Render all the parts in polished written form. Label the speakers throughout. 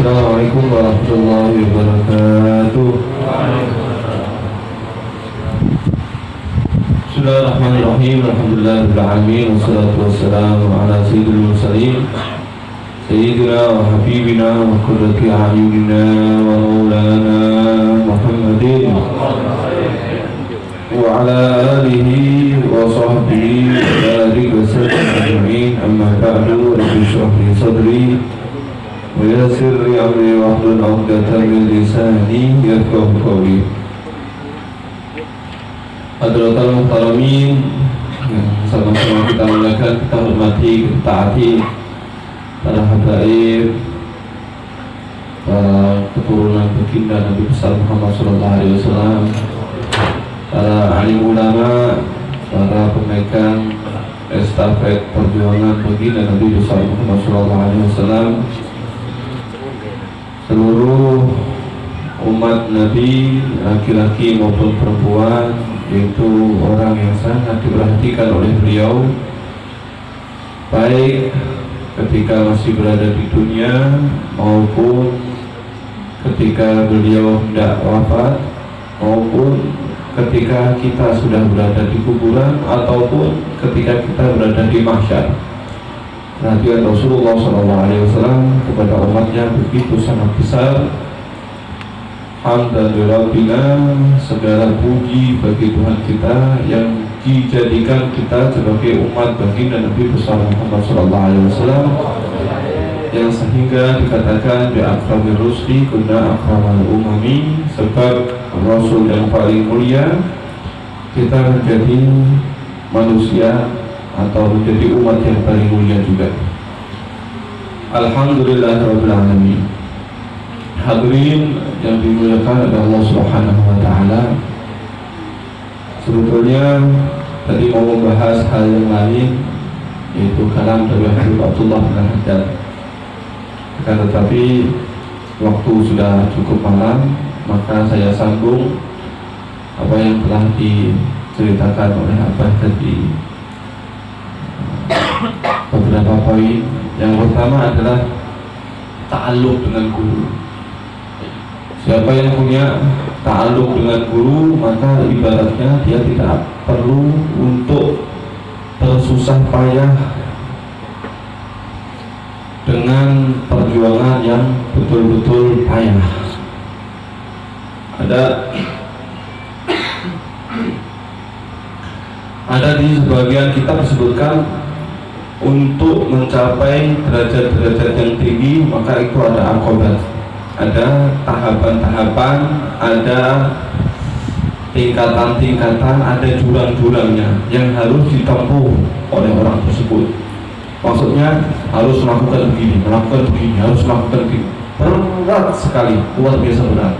Speaker 1: Assalamualaikum warahmatullahi wabarakatuh. Bismillahirrahmanirrahim. Alhamdulillahirabbil alamin wassalatu wassalamu ala sayyidil mursalin sayyidina wa habibina wa qurrati a'yunina wa maulana Muhammadin wa ala alihi wa sahbihi wa alihi wa sallam ajma'in. Amma ba'du, rabbi shrah li sadri wa yassir li amri wahlul 'uqdatam min lisani yafqahu qawli. Hadratul muhtaramin, sama-sama kita muliakan, kita hormati, kita taati para habaib, para keturunan baginda Nabi besar Muhammad SAW, para alim ulama, para pemegang estafet perjuangan baginda Nabi besar Muhammad SAW, seluruh umat Nabi laki-laki maupun perempuan, yaitu orang yang sangat diperhatikan oleh beliau, baik ketika masih berada di dunia maupun ketika beliau hendak wafat, maupun ketika kita sudah berada di kuburan ataupun ketika kita berada di mahsyar. Perhatian Rasulullah SAW kepada umatnya begitu sangat besar. Alhamdulillah, segala puji bagi Tuhan kita yang dijadikan kita sebagai umat baginda Nabi besar Muhammad SAW, yang sehingga dikatakan di akramir rusli kunna akramal umami, sebab Rasul yang paling mulia kita menjadi manusia atau menjadi umat yang paling mulia juga. Alhamdulillahirabbil alamin. Hadirin yang dimuliakan oleh Allah Subhanahu wa taala, sebetulnya tadi mau membahas hal yang lain, yaitu kalam dari Habib Abdullah bin Haddad. Akan tetapi waktu sudah cukup malam, maka saya sambung apa yang telah diceritakan oleh Abah tadi, beberapa poin. Yang pertama adalah ta'alluq dengan guru. Siapa yang punya ta'alluq dengan guru, maka ibaratnya dia tidak perlu untuk bersusah payah dengan perjuangan yang betul-betul payah. Ada di sebagian kitab disebutkan untuk mencapai derajat-derajat yang tinggi, maka itu ada aqobat, ada tahapan-tahapan, ada tingkatan-tingkatan, ada jurang-jurangnya yang harus ditempuh oleh orang tersebut. Maksudnya harus melakukan begini, harus melakukan begini. Berat sekali, luar biasa berat.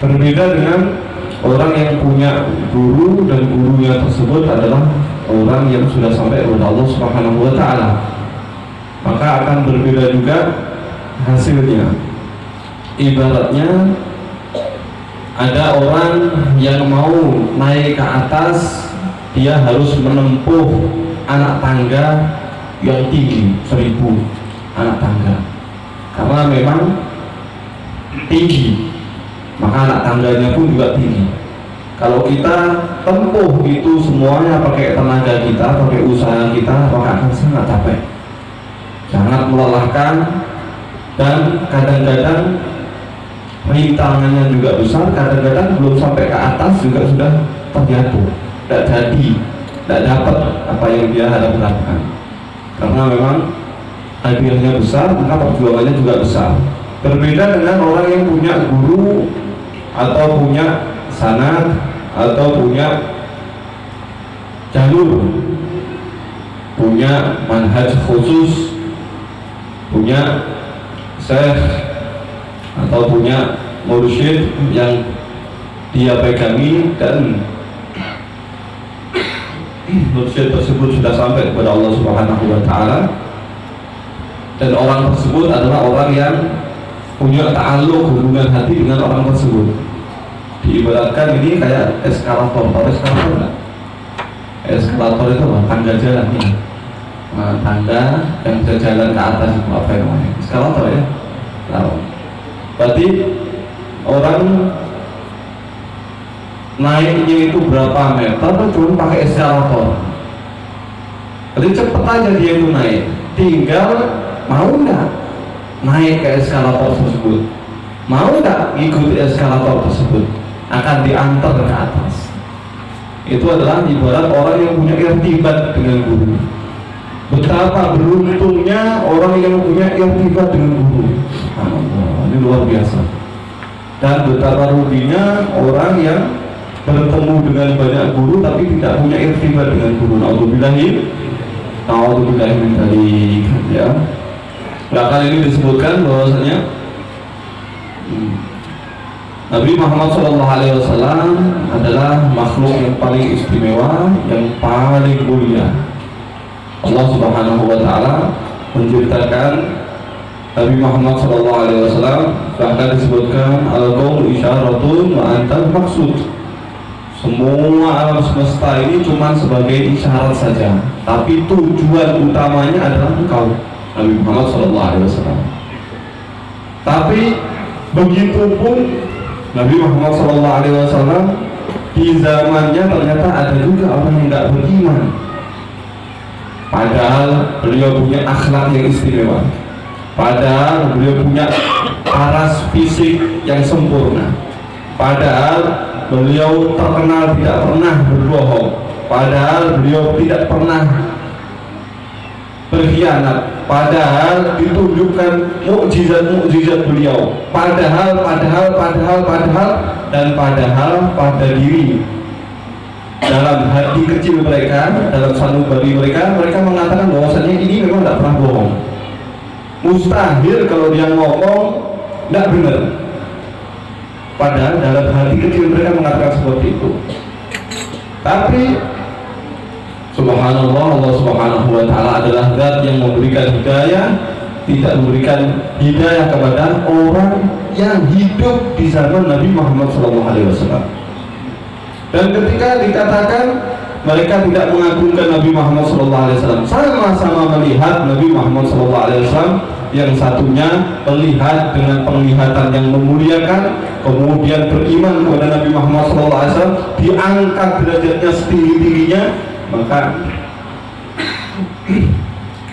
Speaker 1: Berbeda dengan orang yang punya guru dan gurunya tersebut adalah orang yang sudah sampai kepada Allah Subhanahu wa taala. Maka akan berbeda juga hasilnya. Ibaratnya ada orang yang mau naik ke atas, dia harus menempuh anak tangga yang tinggi, 1000 anak tangga. Karena memang tinggi, maka anak tangganya pun juga tinggi. Kalau kita tempuh itu semuanya pakai tenaga kita, pakai usaha kita, maka akan sangat capek, sangat melelahkan, dan kadang-kadang rintangannya juga besar. Kadang-kadang belum sampai ke atas juga sudah terjatuh, tidak jadi, tidak dapat apa yang dia harapkan. Karena memang hadiahnya besar, maka perjuangannya juga besar. Berbeda dengan orang yang punya guru atau punya sanad atau punya jalur, punya manhaj khusus, punya syekh atau punya mursyid yang dia pegangi, dan mursyid tersebut sudah sampai kepada Allah Subhanahu wa taala, dan orang tersebut adalah orang yang punya ta'alluq, hubungan hati dengan orang tersebut. Diibaratkan ini kayak eskalator. Tahu eskalator enggak? Eskalator itu tangga jalan ini. Tangga yang bisa jalan ke atas itu apa namanya? Eskalator ya. Nah, berarti orang naiknya itu berapa meter cuma pakai eskalator. Jadi cepet aja dia itu naik, tinggal mau nggak naik ke eskalator tersebut, mau nggak ngikuti eskalator tersebut, akan diantar ke atas. Itu adalah ibarat orang yang punya irtibat dengan guru. Betapa beruntungnya orang yang punya irtibat dengan guru. Ini luar biasa. Dan betapa ruginya orang yang bertemu dengan banyak guru tapi tidak punya irtibat dengan guru. Na'udzubillahi min dzalik, ya. Nah, kali ini disebutkan bahwasanya Nabi Muhammad SAW adalah makhluk yang paling istimewa, yang paling mulia. Allah Subhanahu wa Ta'ala menciptakan Nabi Muhammad SAW, bahkan disebutkan al-qaul isyaratun wa antal maksud. Semua alam semesta ini cuma sebagai isyarat saja, tapi tujuan utamanya adalah engkau, Nabi Muhammad SAW. Tapi begitupun Nabi Muhammad SAW di zamannya ternyata ada juga orang yang tidak beriman, padahal beliau punya akhlak yang istimewa, padahal beliau punya paras fisik yang sempurna, padahal beliau terkenal tidak pernah berbohong, padahal beliau tidak pernah berkhianat, padahal ditunjukkan mukjizat beliau, padahal dan padahal pada diri dalam hati kecil mereka, dalam sanubari mereka mengatakan bahwasanya ini memang tidak pernah bohong. Mustahil kalau dia ngomong tidak benar. Padahal dalam hati kecil mereka mengatakan seperti itu. Tapi subhanallah, Allah Subhanahu wa Ta'ala adalah zat yang memberikan hidayah, tidak memberikan hidayah kepada orang yang hidup di zaman Nabi Muhammad SAW. Dan ketika dikatakan mereka tidak mengagungkan Nabi Muhammad SAW, sama-sama melihat Nabi Muhammad SAW, yang satunya melihat dengan penglihatan yang memuliakan, kemudian beriman kepada Nabi Muhammad SAW, diangkat derajatnya setinggi-tingginya, maka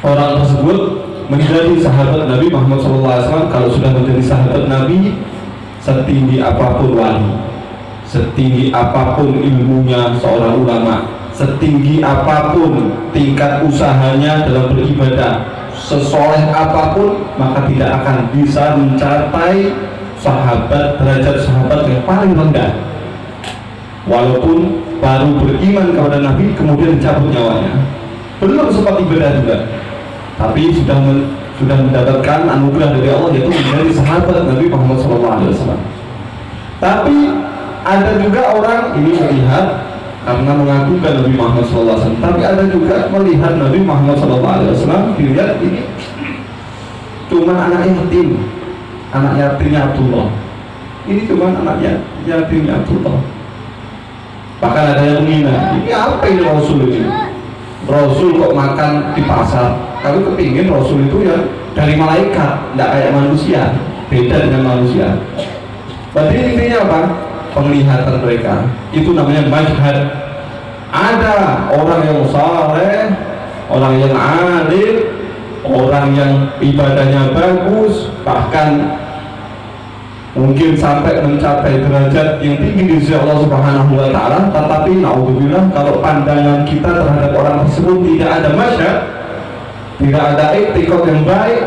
Speaker 1: orang tersebut menjadi sahabat Nabi Muhammad SAW. Kalau sudah menjadi sahabat Nabi, setinggi apapun wali, setinggi apapun ilmunya seorang ulama, setinggi apapun tingkat usahanya dalam beribadah, sesoleh apapun, maka tidak akan bisa mencapai derajat sahabat yang paling rendah. Walaupun baru beriman kepada Nabi kemudian dicabut nyawanya, belum sempat ibadah juga, tapi sudah mendapatkan anugerah dari Allah, yaitu menjadi sahabat Nabi Muhammad SAW. Tapi ada juga orang ini melihat karena mengagungkan Nabi Muhammad SAW, tapi ada juga melihat Nabi Muhammad SAW dilihat ini cuma anak yatimnya Abdullah. Ini cuma anak yatimnya Abdullah. Bahkan ada yang menghina, ini apa ini Rasul ini? Rasul kok makan di pasar? Kami kepingin Rasul itu ya dari malaikat, tidak kayak manusia, beda dengan manusia. Berarti intinya apa? Penglihatan mereka itu namanya majhad. Ada orang yang saleh, orang yang alim, orang yang ibadahnya bagus, bahkan mungkin sampai mencapai derajat yang tinggi di sisi Allah Subhanahu wa Ta'ala, tetapi naudzubillah kalau pandangan kita terhadap orang tersebut tidak ada masyad, tidak ada etikot yang baik,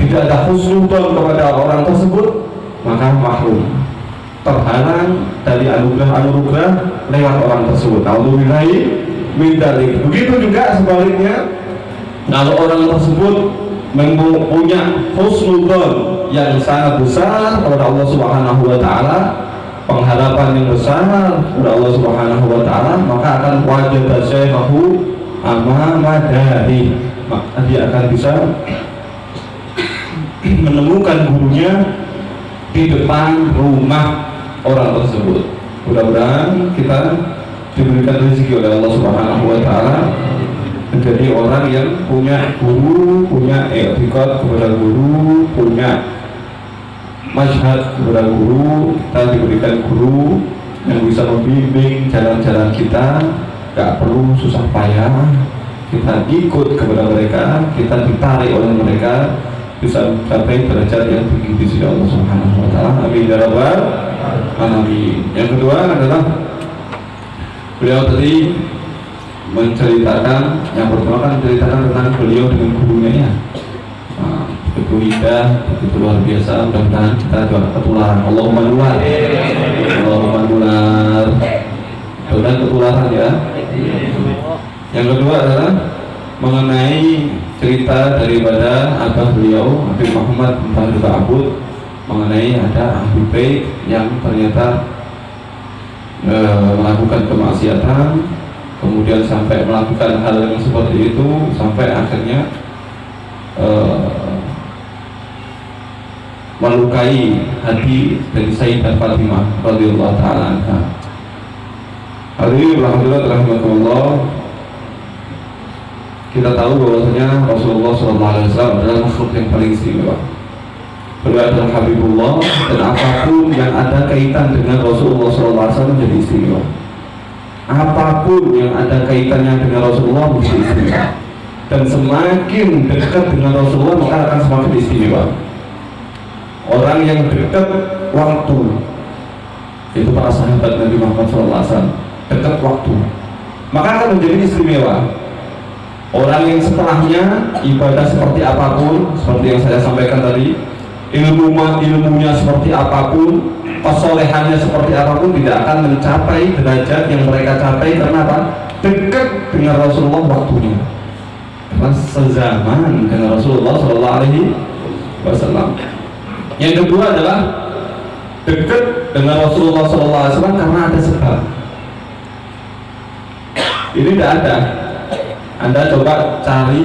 Speaker 1: tidak ada husnudzon kepada orang tersebut, maka mahrum, terhalang dari anugerah lewat orang tersebut. Naudzubillah min dzalik. Begitu juga sebaliknya, kalau orang tersebut mempunyai husnudzon yang sangat besar kepada Allah Subhanahu wa Ta'ala, pengharapan yang besar kepada Allah Subhanahu wa Ta'ala, maka akan wajib syekhahu amamadari, maka dia akan bisa menemukan gurunya di depan rumah orang tersebut. Mudah-mudahan kita diberikan rezeki oleh Allah Subhanahu wa Ta'ala menjadi orang yang punya guru, punya etikot kepada guru, punya masyhad kepada guru, kita diberikan guru yang bisa membimbing jalan-jalan kita, gak perlu susah payah, kita ikut kepada mereka, kita ditarik oleh mereka, bisa mencapai derajat yang tinggi di sisi Allah Subhanahu wa taala. Amin ya rabbal alamin. Yang kedua adalah beliau tadi menceritakan, yang pertama kan menceritakan tentang beliau dengan gurunya ya. Begitu indah, begitu luar biasa. Mudah-mudahan kita juga ketularan. Allahumma nular, Allahumma nular. Mudah-mudahan ketularan ya. Yang kedua adalah mengenai cerita daripada abah beliau, Habib Muhammad bin Fadil Abud, mengenai ada ahli bait yang ternyata melakukan kemaksiatan, kemudian sampai melakukan hal yang seperti itu, sampai akhirnya melukai hati dari Sayyidah Fatimah radhiyallahu taala anha. Hadirin alhamdulillah rahimakumullah, kita tahu bahwasanya Rasulullah SAW adalah makhluk yang paling istimewa. Beliau adalah Habibullah, dan apapun yang ada kaitan dengan Rasulullah SAW menjadi istimewa. Apapun yang ada kaitannya dengan Rasulullah menjadi istimewa. Dan semakin dekat dengan Rasulullah maka akan semakin istimewa. Orang yang dekat waktu, itu para sahabat Nabi Muhammad SAW, dekat waktu, maka akan menjadi istimewa. Orang yang setelahnya ibadah seperti apapun, seperti yang saya sampaikan tadi, ilmunya seperti apapun, kesolehannya seperti apapun, tidak akan mencapai derajat yang mereka capai. Karena apa? Dekat dengan Rasulullah waktunya, karena sezaman dengan Rasulullah SAW. Yang kedua adalah dekat dengan Rasulullah SAW karena ada sebab. Ini tidak ada. Anda coba cari,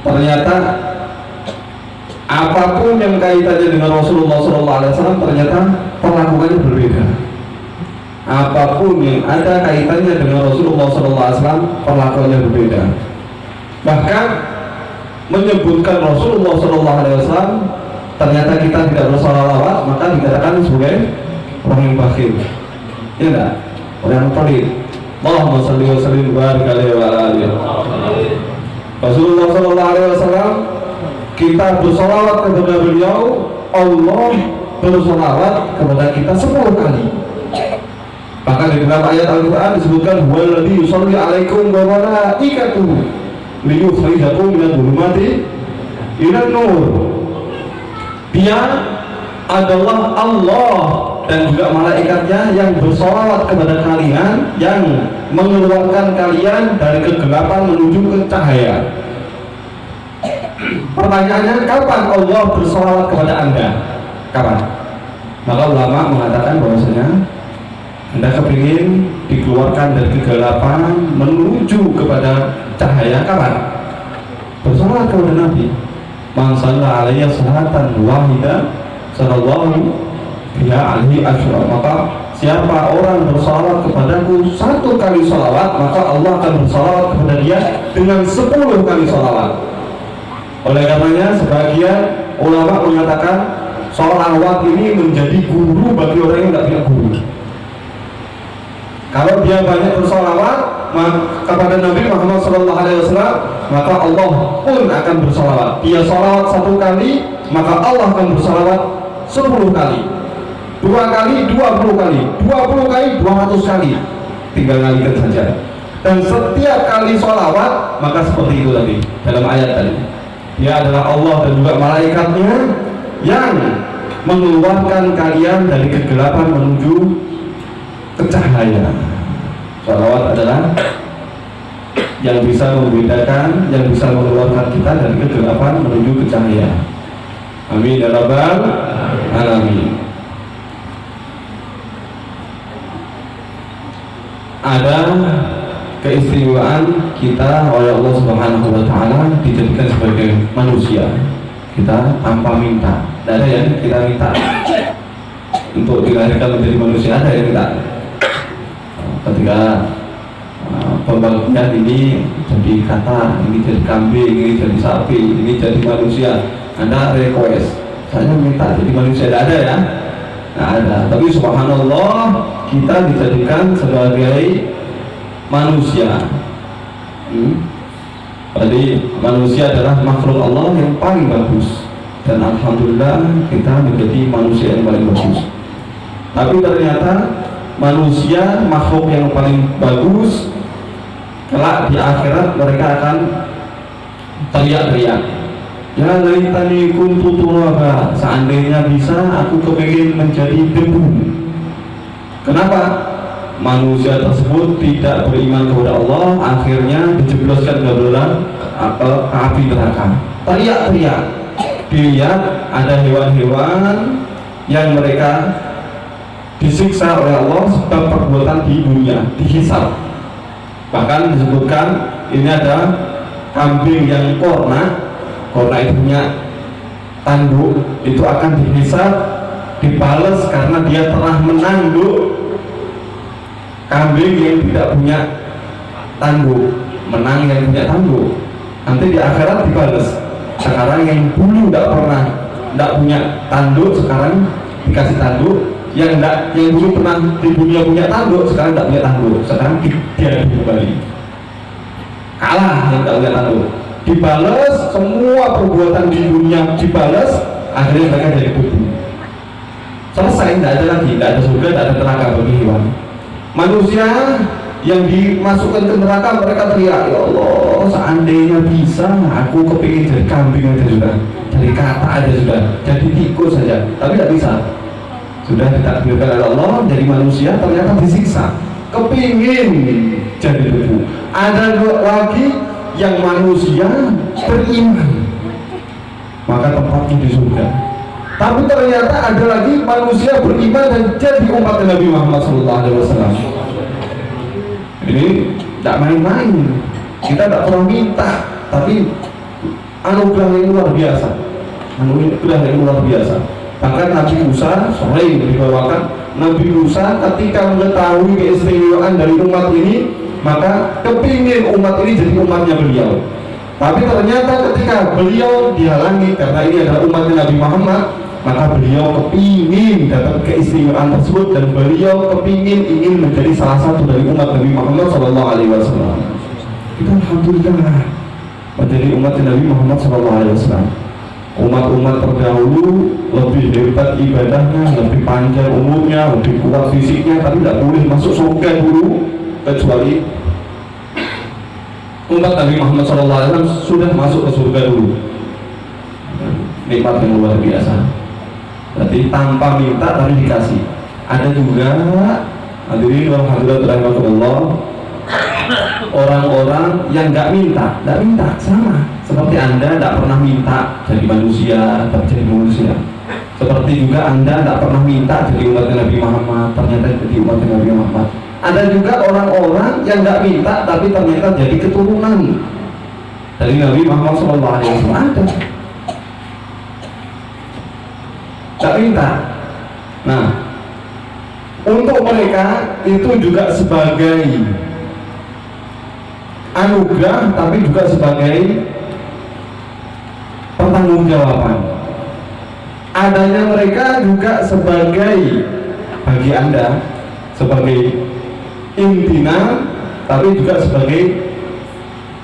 Speaker 1: ternyata apapun yang kaitannya dengan Rasulullah SAW ternyata perlakuannya berbeda. Apapun yang ada kaitannya dengan Rasulullah SAW perlakuannya berbeda. Bahkan menyebutkan Rasulullah SAW, ternyata kita tidak bersalawat, maka dikatakan sebagai orang yang bakhil, ya enggak? Orang yang pelit. Allahumma shalli wa sallim wa barik alaihi wa alihi. Rasulullah SAW, kita bersalawat kepada beliau, Allah bersalawat kepada kita 10 kali. Bahkan di dalam ayat Al-Quran disebutkan huwallazi yusalli alaikum wa malaikatuhu liyukhrijakum minadh dhulumati ilan nur. Dia adalah Allah dan juga malaikatnya yang bersolawat kepada kalian, yang mengeluarkan kalian dari kegelapan menuju ke cahaya. Pertanyaannya, kapan Allah bersolawat kepada Anda? Kapan? Maka ulama mengatakan bahwasanya Anda kepingin dikeluarkan dari kegelapan menuju kepada cahaya, kapan? Bersolawat kepada Nabi. Man shalla alaihi salatan wahidah sallallahu biha alaihi asyra. Maka siapa orang bersalawat kepadaku 1 kali salawat, maka Allah akan bersalawat kepada dia dengan 10 kali salawat. Oleh karenanya sebagian ulama mengatakan salawat ini menjadi guru bagi orang yang tidak punya guru. Kalau dia banyak bersalawat kepada Nabi Muhammad SAW, maka Allah pun akan bersalawat. Dia salawat 1 kali, maka Allah akan bersalawat 10 kali, 2 kali, 20 kali, 20 kali, 200 kali. Tinggal ngalikan saja. Dan setiap kali salawat, maka seperti itu tadi dalam ayat tadi, dia adalah Allah dan juga malaikatnya yang mengeluarkan kalian dari kegelapan menuju ke cahaya. Salawat adalah yang bisa membedakan, yang bisa mengeluarkan kita dari kegelapan menuju ke cahaya. Amin ya rabbal alamin. Ada keistimewaan kita oleh Allah Subhanahu wa taala dijadikan sebagai manusia. Kita tanpa minta, tidak ada yang kita minta untuk dilahirkan menjadi manusia, ada yang minta. Ketika pembagian ini jadi kata, ini jadi kambing, ini jadi sapi, ini jadi manusia, Anda request, saya minta jadi manusia, tidak ada ya, tidak ada. Tapi subhanallah, kita dijadikan sebagai manusia. Jadi manusia adalah makhluk Allah yang paling bagus, dan alhamdulillah kita menjadi manusia yang paling bagus. Tapi ternyata manusia makhluk yang paling bagus, kelak di akhirat mereka akan teriak-teriak, ya laitani kuntu turaba, seandainya bisa aku kepingin menjadi debu. Kenapa? Manusia tersebut tidak beriman kepada Allah, akhirnya dijebloskan ke dalam api neraka. Teriak-teriak. Dilihat ada hewan-hewan yang mereka disiksa oleh Allah sebab perbuatan di dunia, dihisab. Bahkan disebutkan ini ada kambing yang korna itu punya tanduk, itu akan dihisab, dibales karena dia telah menanduk kambing yang tidak punya tanduk, menang yang punya tanduk. Nanti di akhirat dibales. Sekarang yang dulu tidak punya tanduk, sekarang dikasih tanduk. Yang dulu pernah di dunia punya tanduk, sekarang tidak punya tanduk, sekarang dia kembali. Kalah yang tidak punya tanduk. Dibales, semua perbuatan di dunia dibales, akhirnya mereka jadi debu. Selesai, tidak ada lagi, tidak ada surga, tidak ada neraka bagi hewan. Manusia yang dimasukkan ke neraka, mereka teriak, ya Allah seandainya bisa aku kepingin jadi kambing aja sudah, jadi kata aja sudah, jadi tikus saja, tapi tidak bisa. Sudah ditakdirkan oleh Allah jadi manusia, ternyata disiksa, kepingin jadi debu. Ada lagi yang manusia beriman, maka tempatnya di surga. Tapi ternyata ada lagi manusia beriman dan jadi umat Nabi Muhammad SAW. Ini tidak main-main. Kita tidak pernah minta, tapi anugerah yang luar biasa. Anugerah yang luar biasa. Bahkan Nabi Musa sering dibawakan, Nabi Musa ketika mengetahui keistimewaan dari umat ini, maka kepingin umat ini jadi umatnya beliau. Tapi ternyata ketika beliau dihalangi karena ini adalah umatnya Nabi Muhammad, maka beliau kepingin dapat keistimewaan tersebut, dan beliau kepingin ingin menjadi salah satu dari umat Nabi Muhammad SAW. Kita alhamdulillah menjadi umat Nabi Muhammad SAW. Umat-umat terdahulu lebih hebat ibadahnya, lebih panjang umurnya, lebih kuat fisiknya, tapi tidak boleh masuk surga dulu, kecuali umat Nabi Muhammad SAW sudah masuk ke surga dulu. Nikmat yang luar biasa. Berarti tanpa minta tapi dikasih. Ada juga hadirin rahimahullah, orang-orang yang nggak minta, sama seperti Anda tidak pernah minta jadi manusia, tapi jadi manusia. Seperti juga Anda tidak pernah minta jadi umat Nabi Muhammad, ternyata jadi umat Nabi Muhammad. Ada juga orang-orang yang nggak minta, tapi ternyata jadi keturunan dari Nabi Muhammad SAW. Ada. Tak minta. Nah, untuk mereka itu juga sebagai anugerah, tapi juga sebagai pertanggungjawaban. Adanya mereka juga sebagai, bagi Anda, sebagai imtihan, tapi juga sebagai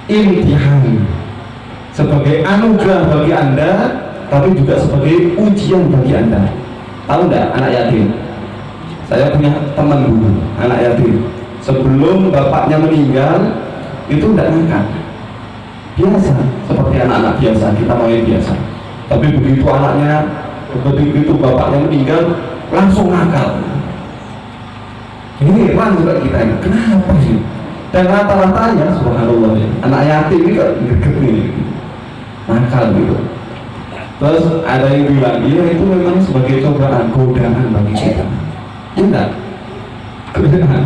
Speaker 1: imtihan, sebagai anugerah bagi Anda, tapi juga sebagai ujian bagi Anda. Tahu enggak anak yatim? Saya punya teman dulu, anak yatim. Sebelum bapaknya meninggal, itu enggak nakal, biasa, seperti anak-anak biasa, kita main biasa. Tapi begitu bapaknya meninggal, langsung nakal. Ini heran juga kita ini, kenapa sih? Dan rata-ratanya, subhanallah, anak yatim ini kok greget nih, nakal gitu. Terus ada yang bilang, iya itu memang sebagai cobaan, godaan bagi kita. Tidak, godaan.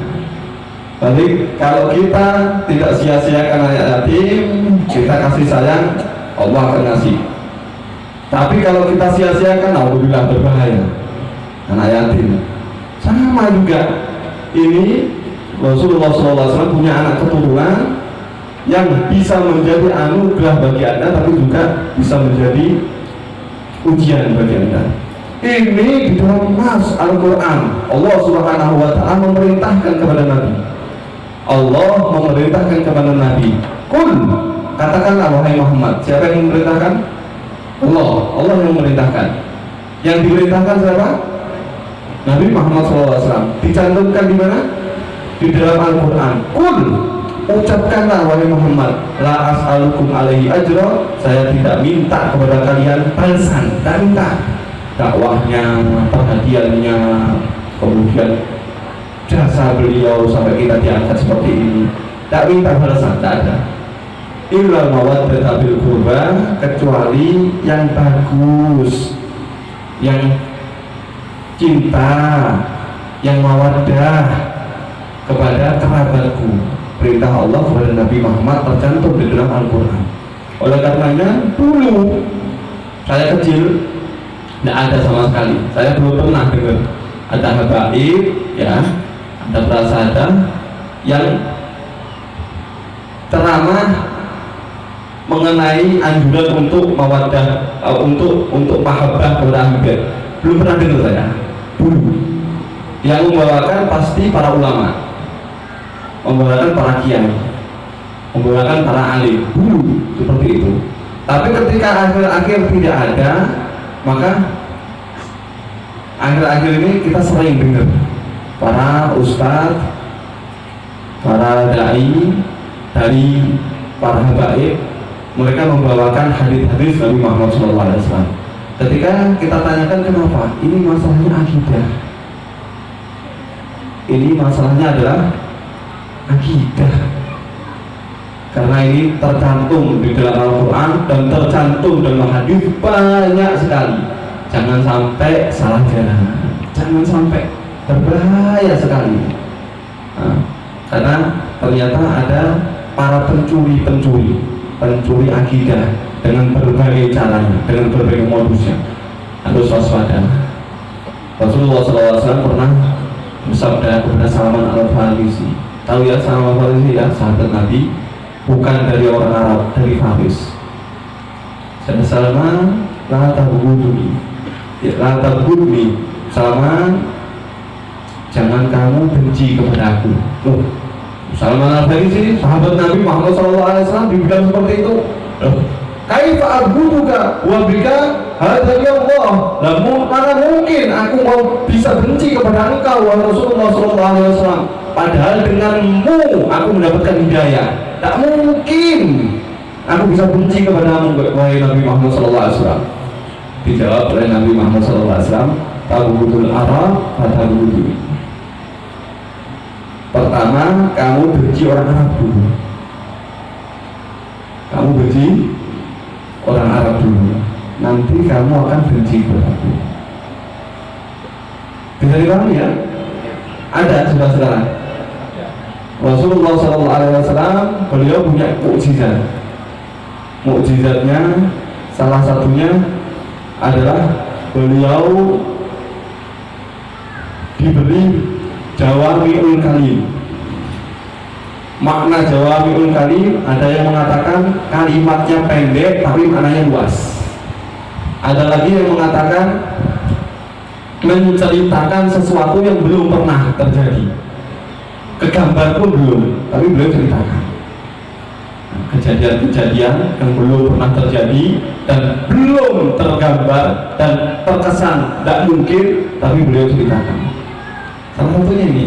Speaker 1: Tapi kalau kita tidak sia-siakan anak yatim, kita kasih sayang, Allah akan ngasih. Tapi kalau kita sia-siakan, alhamdulillah berbahaya. Anak yatim sama juga. Ini Rasulullah SAW punya anak keturunan yang bisa menjadi anugerah bagi Anda, tapi juga bisa menjadi ujian bagi Anda. Ini di dalam nas Al-Quran Allah Subhanahu wa ta'ala memerintahkan kepada Nabi. Allah memerintahkan kepada Nabi, Kul, katakanlah wahai Muhammad. Siapa yang memerintahkan? Allah yang memerintahkan. Yang diperintahkan siapa? Nabi Muhammad SAW. Dicantumkan di mana? Di dalam Al-Quran. Kul, ucapkanlah wahai Muhammad, la as'alukum alaihi ajra, saya tidak minta kepada kalian balasan, tidak minta dakwahnya, perhatiannya, kemudian jasa beliau sampai kita diangkat seperti ini, tidak minta balasan, tidak ada. Illa mawaddah bil qurba, kecuali yang bagus, yang cinta, yang mawaddah kepada kerabatku. Perintah Allah kepada Nabi Muhammad tercantum di dalam Al-Quran. Oleh karenanya dulu saya kecil tidak ada sama sekali. Saya belum pernah dengar ada habaib, ya, ada prasada yang ceramah mengenai anjuran untuk mawaddah, untuk mahabbah kepada habaib. Belum pernah dengar saya dulu. Yang membawakan pasti para ulama, membawakan para kiai, membawakan para alim dulu seperti itu. Tapi ketika akhir-akhir tidak ada, maka akhir-akhir ini kita sering dengar para ustadz, para dai dari para habaib, mereka membawakan hadis-hadis Nabi Muhammad SAW. Ketika kita tanyakan kenapa, ini masalahnya akidah, ini masalahnya adalah akidah, karena ini tercantum di dalam Al-Quran dan tercantum dalam hadis banyak sekali. Jangan sampai salah jalan, jangan sampai, berbahaya sekali. Karena ternyata ada para pencuri akidah dengan berbagai caranya, dengan berbagai modusnya. Harus waspada. Rasulullah SAW pernah bersabda kepada Salman Al-Farisi. Tahu ya Salman Al-Farisi, ya, sahabat Nabi, bukan dari orang Arab, dari Faris. Dan Salman, la tabghudni, la tabghudni, Salman, jangan kamu benci kepada aku. Salman Al-Farisi, sahabat Nabi Muhammad SAW, dibilang seperti itu. Kaifa abghuduka wa bika hadza Allah. Namun mana mungkin aku mau bisa benci kepada engkau wahai Rasulullah SAW, padahal denganmu aku mendapatkan hidayah. Tak mungkin aku bisa benci kepadamu wahai Nabi Muhammad SAW. Dijawab oleh Nabi Muhammad SAW, tabghudul Arab wa tabghuduni. Pertama, kamu benci orang Arab dulu. Kamu benci orang Arab dulu, nanti kamu akan benci kepadaku. Bisa dipahami ya? Ada sudah sekarang. Rasulullah SAW beliau punya mukjizat. Mukjizatnya salah satunya adalah beliau diberi jawami'ul kalim. Makna jawami'ul kalim, ada yang mengatakan kalimatnya pendek tapi maknanya luas. Ada lagi yang mengatakan menceritakan sesuatu yang belum pernah terjadi, kegambar pun belum, tapi beliau ceritakan kejadian-kejadian yang belum pernah terjadi dan belum tergambar dan terkesan tidak mungkin, tapi beliau ceritakan. Salah satunya ini,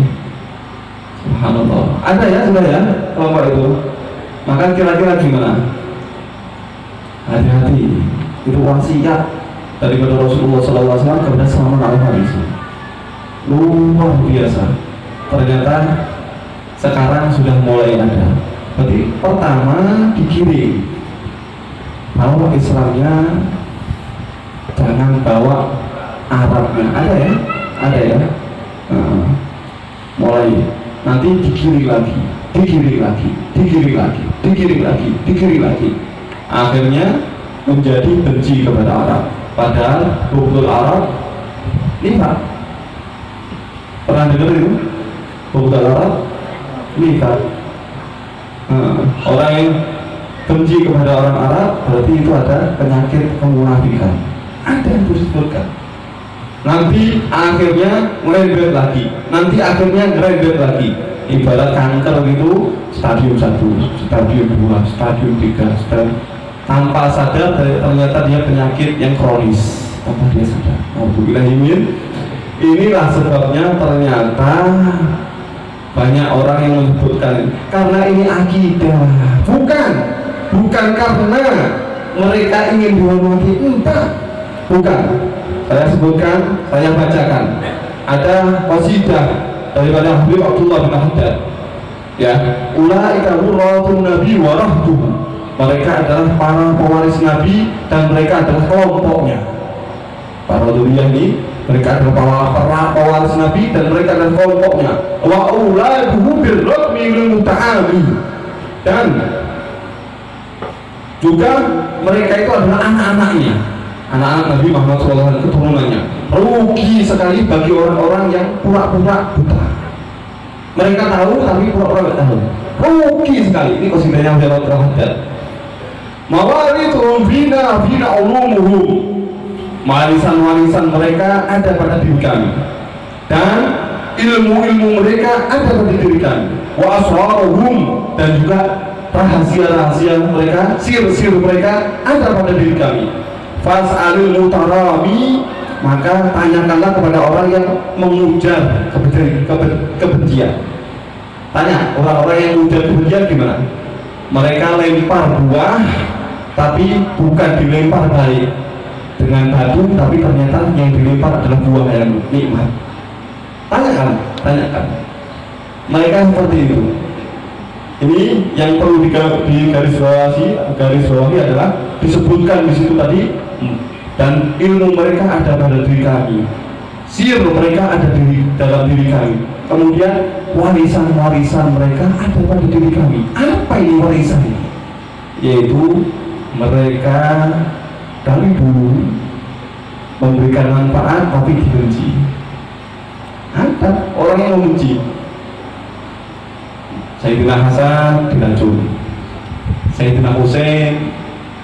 Speaker 1: subhanallah. Ada ya sudah ya kelompok itu. Maka kira-kira gimana? Hati-hati, itu wasiat daripada Rasulullah SAW kepada Salman Al-Farisi. Luar biasa. Ternyata sekarang sudah mulai ada. Berarti pertama dikirim, bawa Islamnya, jangan bawa Arabnya. Ada ya? Ada ya? Mulai nanti dikirim lagi, dikirim lagi, akhirnya menjadi benci kepada Arab. Padahal betul Arab lihat, pernah dengar itu? Betul Arab lihat. Orang yang benci kepada orang Arab berarti itu ada penyakit kemunafikan. ada yang disebutkan. Nanti akhirnya ngerembet lagi, nanti akhirnya ngerembet lagi. Ibarat kanker gitu, stadium 1, stadium 2, stadium 3, stadium, tanpa sadar ternyata dia penyakit yang kronis tanpa dia sadar. Inilah sebabnya ternyata banyak orang yang menyebutkan karena ini akidah, bukan karena mereka ingin dihormati, entah, bukan. Saya sebutkan, saya bacakan. Ada qasidah daripada Habib Abdullah bin Haddad. Ya, ulaika warathun nabi wa rahduhu. Mereka adalah para pewaris Nabi dan mereka adalah kelompoknya. Para duliyah ini, mereka adalah para pewaris Nabi dan mereka adalah kelompoknya. Wa uladuhu birrahmi lil muta'ali. Dan juga mereka itu adalah anak-anaknya, anak-anak Nabi Muhammad SAW, keturunannya. Rugi sekali bagi orang-orang yang pura-pura buta. Mereka tahu tapi pura-pura tidak tahu. Rugi sekali. Ini kosidanya Habib Haddad. Mawarithum bina ulumuhum. Warisan-warisan mereka ada pada diri kami. Dan ilmu-ilmu mereka ada pada diri kami. Wa asraruhum, dan juga rahasia-rahasia mereka, sir-sir mereka ada pada diri kami. Fas'alil mutarami, maka tanyakanlah kepada orang yang mengujar kebencian. Tanya orang-orang yang mengujar kebencian gimana? Mereka lempar buah, tapi bukan dilempar baik dengan batu, tapi ternyata yang dilempar adalah buah yang nikmat. Tanyakan. Mereka seperti itu. Ini yang perlu digarisbawahi adalah disebutkan di situ tadi, dan ilmu mereka ada pada diri kami, sir mereka ada dalam diri kami. Kemudian warisan-warisan mereka ada pada diri kami. Apa ini warisan? Yaitu mereka dari dulu memberikan manfaat tapi dibenci. Ada orang yang membenci. Sayyidina Hasan diracuni, Sayyidina Husain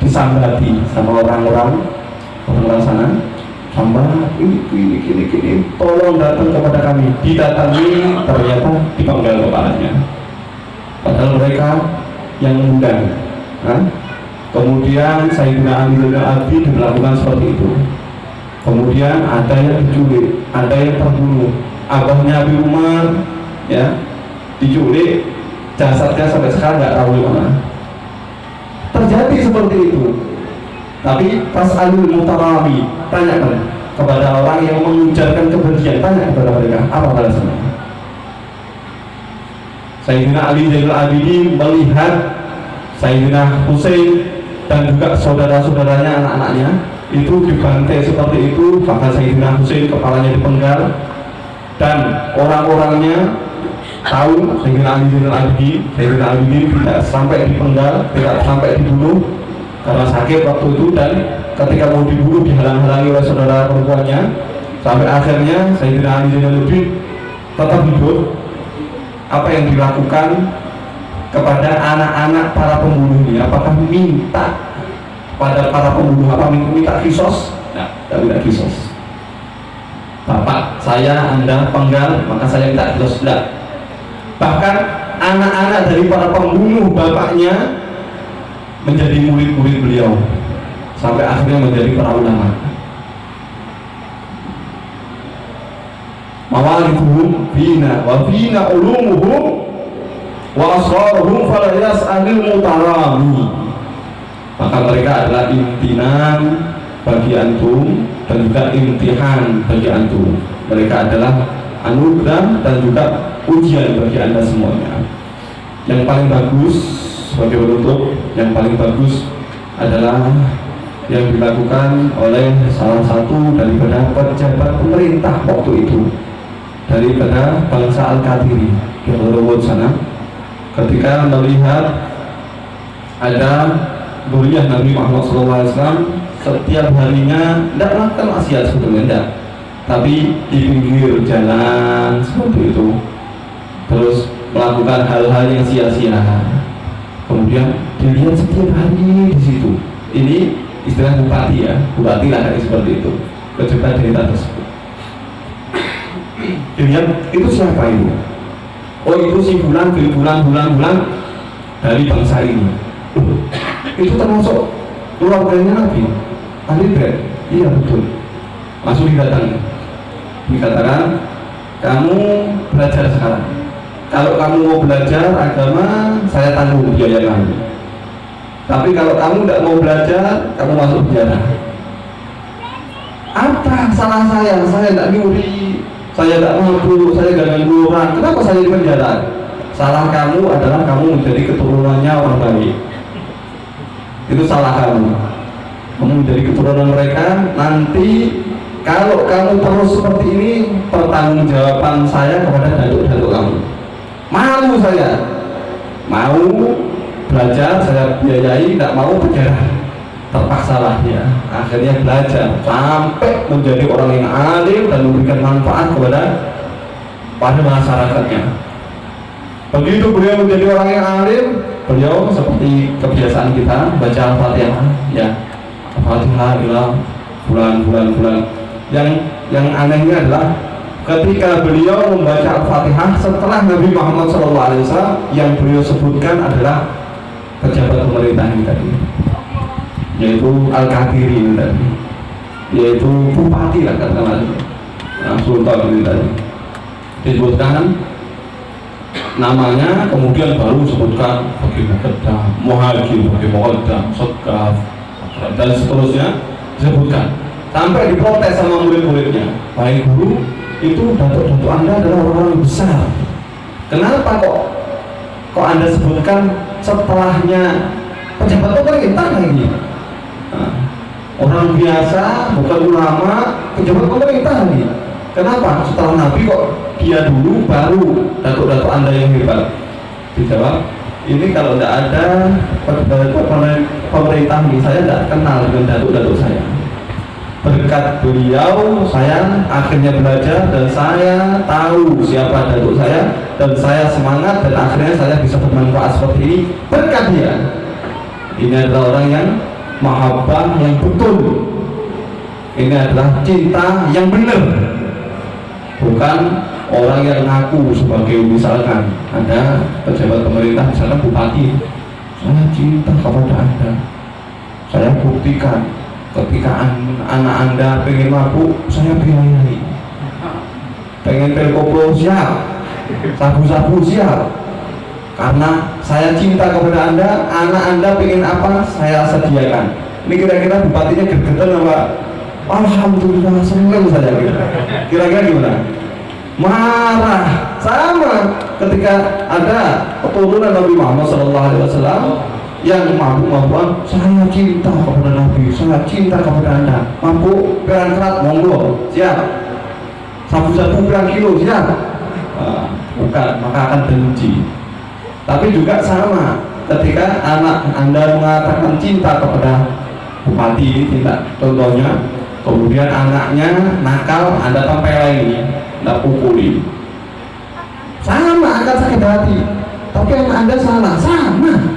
Speaker 1: disambati sama orang sana, sambat ini, tolong datang kepada kami. Didatangi, ternyata dipenggal kepalanya, padahal mereka yang mengundang. Kemudian Sayyidina Ali bin Abi dilakukan seperti itu. Kemudian ada yang diculik, ada yang terbunuh. Abahnya Abi Umar ya diculik, jasadnya sampai sekarang nggak tahu di mana. Terjadi seperti itu. Tapi fas'alul mutarami, tanyakan kepada orang yang mengujarkan kebencian, tanya kepada mereka apa balasannya. Sayyidina Ali Zainul Abidin melihat Sayyidina Husain dan juga saudara-saudaranya, anak-anaknya itu dibantai seperti itu, bahkan Sayyidina Husain kepalanya dipenggal, dan orang-orangnya tahu Sayyidina Ali Zainul Abidin tidak sampai dipenggal, tidak sampai dibunuh karena sakit waktu itu, dan ketika mau dibunuh dihalang-halangi oleh saudara perempuannya, sampai akhirnya Sayyidina Ali Zainul Abidin tetap hidup. Apa yang dilakukan kepada anak-anak para pembunuh ini? Apakah minta pada para pembunuh, apa minta kisos? Nah, tidak minta kisos. Bapak saya Anda penggal, maka saya minta kisos. Tidak. Bahkan anak-anak dari para pembunuh bapaknya menjadi murid-murid beliau sampai akhirnya menjadi para ulama. Mawarithuhum bina wa bina ulumuhum wa asraruhum fala yas'alil mutarami. Maka mereka adalah imtinan bagi antum dan juga imtihan bagi antum. Mereka adalah anugerah dan juga ujian bagi anda semuanya. Yang paling bagus sebagai penutup, yang paling bagus adalah yang dilakukan oleh salah satu daripada pejabat pemerintah waktu itu, daripada bangsa Al-Qadiri di Hollywood sana, ketika melihat ada duliyah Nabi Muhammad SAW setiap harinya tidak melakukan maksiat sebetulnya, tidak, tapi di pinggir jalan seperti itu, terus melakukan hal-hal yang sia-sia. Kemudian dilihat setiap hari di situ. Ini istilah bupati ya, bupati lah kayak seperti itu, pencipta cerita tersebut. Dilihat itu siapa itu? Oh itu si bulan dari bangsa ini. Itu termasuk keluarganya Nabi. Alibet, iya betul. Langsung didatangi, dikatakan kamu belajar sekarang. Kalau kamu mau belajar agama, saya tanggung biaya kamu. Tapi kalau kamu tidak mau belajar, kamu masuk penjara. Apa salah saya? Saya tidak nyuri, saya tidak mabuk, saya tidak ganggu orang. Kenapa saya di penjara? Salah kamu adalah kamu menjadi keturunannya orang baik. Itu salah kamu. Kamu menjadi keturunan mereka. Nanti kalau kamu terus seperti ini, pertanggungjawaban saya kepada datuk-datuk kamu. Malu saya, mau belajar saya biayai, tidak mau penjara. Terpaksalah dia, akhirnya belajar sampai menjadi orang yang alim dan memberikan manfaat pada masyarakatnya. Begitu beliau menjadi orang yang alim, beliau seperti kebiasaan kita baca Al-Fatihah, ya, Al-Fatihah adalah bulan. Yang anehnya adalah ketika beliau membaca Al-Fatihah setelah Nabi Muhammad SAW, yang beliau sebutkan adalah pejabat pemerintah ini tadi, yaitu Al-Qadiri tadi, yaitu bupati lah katakanlah, Sultan ini tadi disebutkan namanya, kemudian baru sebutkan bagi Muqaddam, Muhajir, bagi Muqaddam, Sokaf, dan seterusnya disebutkan, sampai diprotes sama murid-muridnya. Baik guru, itu datuk-datuk Anda adalah orang besar, kenapa kok Anda sebutkan setelahnya pejabat pemerintah lagi? Orang biasa, bukan ulama, pejabat pemerintah lagi. Kenapa setelah Nabi kok dia dulu baru datuk-datuk Anda yang hebat? Dijawab, ini kalau tidak ada pemerintah ini, saya tidak kenal dengan datuk-datuk saya. Berkat beliau saya akhirnya belajar dan saya tahu siapa datuk saya, dan saya semangat dan akhirnya saya bisa bermanfaat seperti ini berkat dia. Ini adalah orang yang mahabbah yang betul, ini adalah cinta yang benar, bukan orang yang ngaku sebagai, misalkan ada pejabat pemerintah, misalkan bupati, saya cinta kepada Anda, saya buktikan ketika anak Anda pengen mabuk, saya biayai, pengen pil koplo siap, sabu-sabu siap, karena saya cinta kepada Anda. Anak Anda pengen apa, saya sediakan. Ini kira-kira bupatinya gergetan apa? Alhamdulillah, senang saja. Kira-kira gimana? Marah. Sama ketika ada keturunan Nabi Muhammad SAW yang mabuk-mabukan, saya cinta kepada Nabi, saya cinta kepada Anda. Mabuk pirang kerat, monggo, siap. Sabu-sabu pirang kilo, siap. Bukan, maka akan benci. Tapi juga sama ketika anak Anda mengatakan cinta kepada bupati, cinta contohnya, kemudian anaknya nakal, Anda tempelin, Anda pukuli, sama akan sakit hati. Tapi anak Anda salah, sama,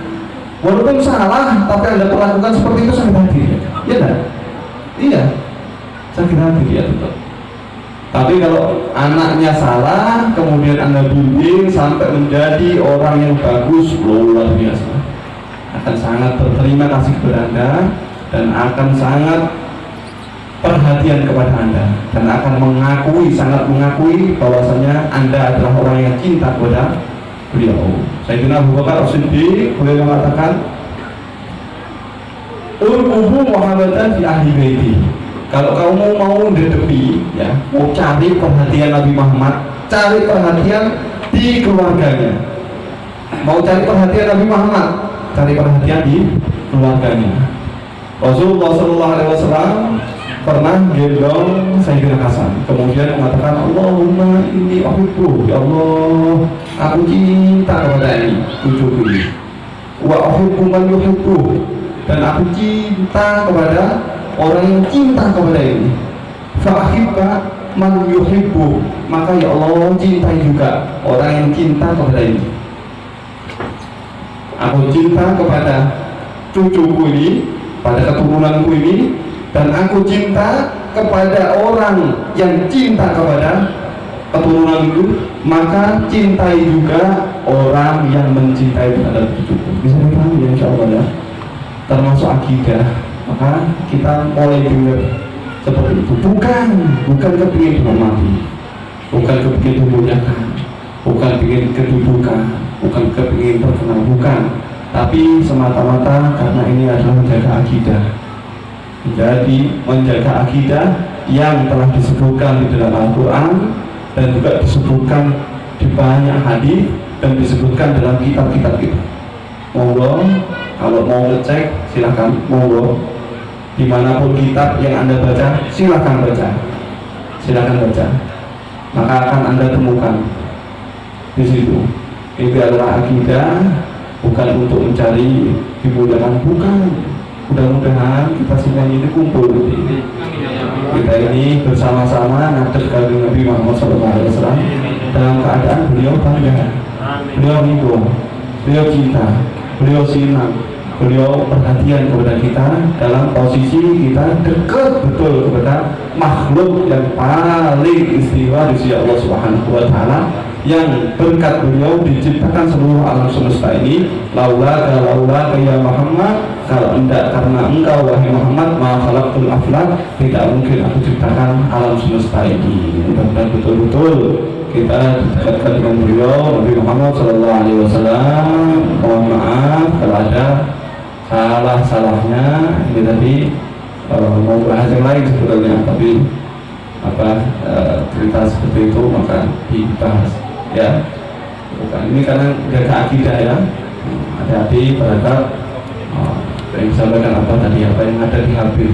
Speaker 1: walaupun salah, tapi Anda perlakukan seperti itu, sakit hati, iya kan? Iya, sakit hati dia tetap. Tapi kalau anaknya salah, kemudian Anda bimbing sampai menjadi orang yang bagus, luar biasa, akan sangat berterima kasih kepada Anda dan akan sangat perhatian kepada Anda, dan akan sangat mengakui bahwasanya Anda adalah orang yang cinta kepada beliau. Sayyidina Abu Bakar As-Siddiq beliau mengatakan, urqubu Muhammadan fi ahli baiti. Kalau kamu mau dedepi, ya, mau cari perhatian Nabi Muhammad, cari perhatian di keluarganya. Mau cari perhatian Nabi Muhammad, cari perhatian di keluarganya. Rasulullah SAW pernah gendong Sayyidina Hasan, kemudian mengatakan, Allahumma inni uhibbu, ya Allah, aku cinta kepada ini, cucuku ini. Wa uhibbu man yuhibbu, dan aku cinta kepada orang yang cinta kepada ini. Fa'ahibba man yuhibbu, maka ya Allah cintai juga orang yang cinta kepada ini. Aku cinta kepada cucuku ini, pada keturunanku ini, dan aku cinta kepada orang yang cinta kepada keturunanku, maka cintai juga orang yang mencintai terhadap cucuku. Bisa dipahami ya, insya Allah ya, termasuk akidah. Maka kita mulai dengar seperti itu, bukan kepingin dihormati, bukan kepingin dimuliakan, bukan kepingin kedudukan, bukan kepingin terkenal, bukan, tapi semata-mata karena ini adalah menjaga akidah. Jadi menjaga akidah yang telah disebutkan di dalam Al-Quran dan juga disebutkan di banyak hadis dan disebutkan dalam kitab-kitab kita. Monggo, kalau mau ngecek silahkan, monggo, dimanapun kitab yang Anda baca silahkan baca, maka akan Anda temukan di situ. Itu adalah akidah, bukan untuk mencari dimuliakan, bukan. Mudah-mudahan kita semuanya ini kumpul ini. Kita ini bersama-sama ngadep kanjeng Nabi Muhammad SAW dalam keadaan beliau bangga, beliau ridho, beliau cinta, beliau senang, beliau perhatian kepada kita dalam posisi kita dekat betul kepada makhluk yang paling istimewa di sisi Allah Subhanahu wa Ta'ala, yang berkat beliau diciptakan seluruh alam semesta ini. Laula ya Muhammad, kalau tidak karena engkau wahai Muhammad, ma khalaqtul aflak, tidak mungkin aku ciptakan alam semesta ini. Mudah-mudahan betul-betul kita didekatkan dengan beliau Nabi Muhammad SAW. Mohon maaf kalau ada salah-salahnya. Ini tadi mau bahas yang lain sebetulnya, tapi cerita seperti itu maka dibahas ya. Bukan ini karena jaga akidah ya. Hati-hati terhadap yang disampaikan apa tadi, apa yang ada di Habib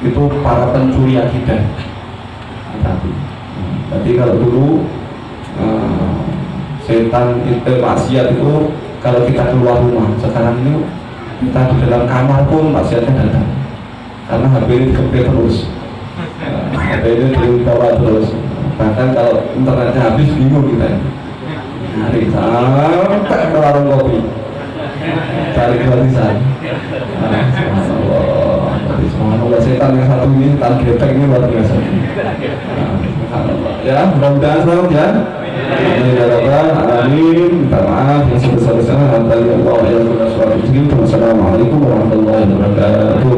Speaker 1: itu para pencuri akidah. Hati-hati. Jadi kalau dulu setan itu maksiat itu kalau kita keluar rumah, sekarang ini kita di dalam kamar pun maksiatnya datang karena HP ini dikepit terus. HP ini dibawa terus, bahkan kalau internetnya habis bingung kita nyari sampai ke warung kopi cari gratisan. Subhanallah, setan yang satu ini, setan gepeng ini luar biasa. Ya, mudah-mudahan selamat ya. Amin. Minta maaf yang sebesar-besarnya. Assalamualaikum warahmatullahi wabarakatuh.